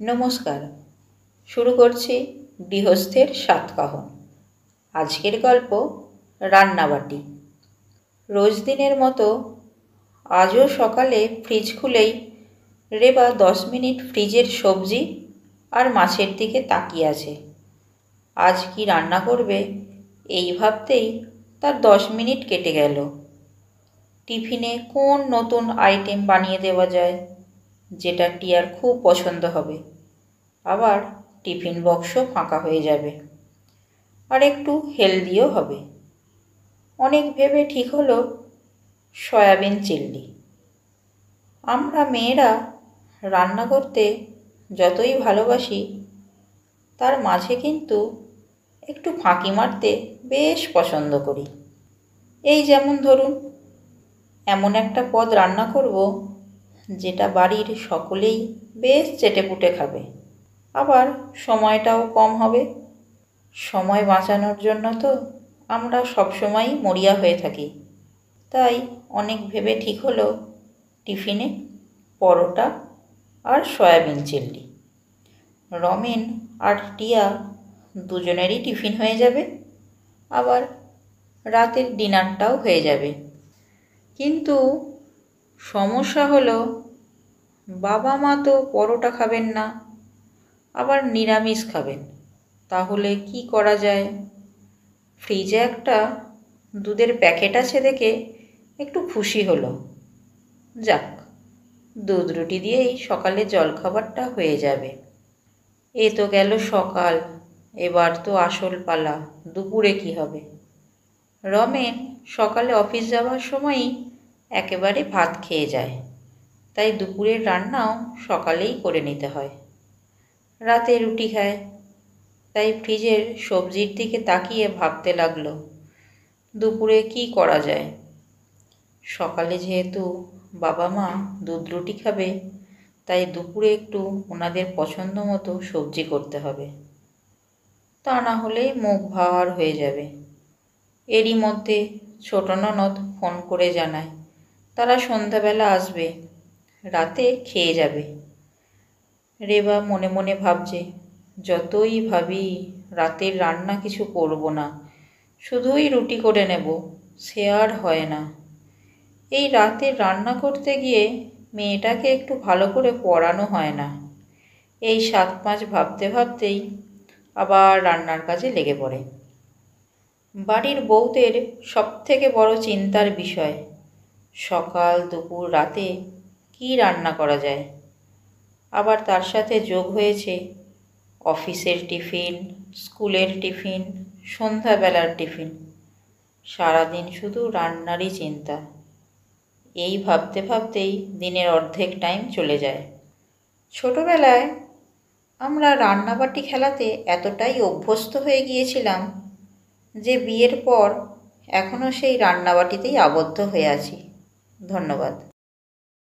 নমস্কার। শুরু করছি গৃহস্থের সাতকাহন। আজকের গল্প রান্নাবাটি। রোজ দিনের মতো আজও সকালে ফ্রিজ খুলেই রেবা 10 মিনিট ফ্রিজের সবজি আর মাছের দিকে তাকিয়ে আছে। আজ কি রান্না করবে এই ভাবতেই তার 10 মিনিট কেটে গেল। টিফিনে কোন নতুন আইটেম বানিয়ে দেওয়া যায় যেটা টিয়ার খুব পছন্দ হবে, আবার টিফিন বক্সও ফাঁকা হয়ে যাবে, আর একটু হেলদিও হবে। অনেক ভেবে ঠিক হলো সয়াবিন চিল্লি। আমরা মেয়েরা রান্না করতে যতই ভালোবাসি, তার মাঝে কিন্তু একটু ফাঁকি মারতে বেশ পছন্দ করি। এই যেমন ধরুন, এমন একটা পদ রান্না করব যেটা বাড়ির সকলেই বেশ চেটেপুটে খাবে, আবার সময়টাও কম হবে। সময় বাঁচানোর জন্য তো আমরা সবসময়ই মরিয়া হয়ে থাকি। তাই অনেক ভেবে ঠিক হলো টিফিনে পরোটা আর সয়াবিন চিল্লি। রমেন আর টিয়া দুজনেরই টিফিন হয়ে যাবে, আবার রাতের ডিনারটাও হয়ে যাবে। কিন্তু সমস্যা হলো, বাবা মা তো পরোটা খাবেন না, আবার নিরামিষ খাবেন। তাহলে কি করা যায়? ফ্রিজে একটা দুধের প্যাকেট আছে দেখে একটু খুশি হলো। যাক, দুধ রুটি দিয়েই সকালে জলখাবারটা হয়ে যাবে। এ তো গেল সকাল, এবার তো আসল পালা, দুপুরে কি হবে? রমেন সকালে অফিস যাওয়ার সময়ই একেবারে ভাত খেয়ে যায়, তাই দুপুরের রান্নাও সকালেই করে নিতে হয়। রাতে রুটি খায়, তাই ফ্রিজের সবজির দিকে তাকিয়ে ভাবতে লাগলো দুপুরে কি করা যায়। সকালে যেহেতু বাবা মা দুধ রুটি খাবে, তাই দুপুরে একটু ওনাদের পছন্দ মতো সবজি করতে হবে, তা না হলেই মুখ ভার হয়ে যাবে। এরই মধ্যে ছোট ননদ ফোন করে জানায় তারা সন্ধ্যাবেলা আসবে, রাতে খেয়ে যাবে। রেবা মনে মনে ভাবছে, যতই ভাবি রাতের রান্না কিছু করব না, শুধুই রুটি করে নেব, সে আর হয় না। এই রাতে রান্না করতে গিয়ে মেয়েটাকে একটু ভালো করে পড়ানো হয় না। এই 7-5 ভাবতে ভাবতেই আবার রান্নার কাজে লেগে পড়ে। বাড়ির বউদের সবথেকে বড় চিন্তার বিষয় সকাল দুপুর রাতে কি রান্না করা যায়। আবার তার সাথে যোগ হয়েছে অফিসের টিফিন, স্কুলের টিফিন, সন্ধ্যাবেলার টিফিন। সারাদিন শুধু রান্নারই চিন্তা। এই ভাবতে ভাবতেই দিনের অর্ধেক টাইম চলে যায়। ছোটবেলায় আমরা রান্নাবাটি খেলাতে এতটাই অভ্যস্ত হয়ে গিয়েছিলাম যে বিয়ের পর এখনও সেই রান্নাবাটিতেই আবদ্ধ হয়ে আছি। ধন্যবাদ।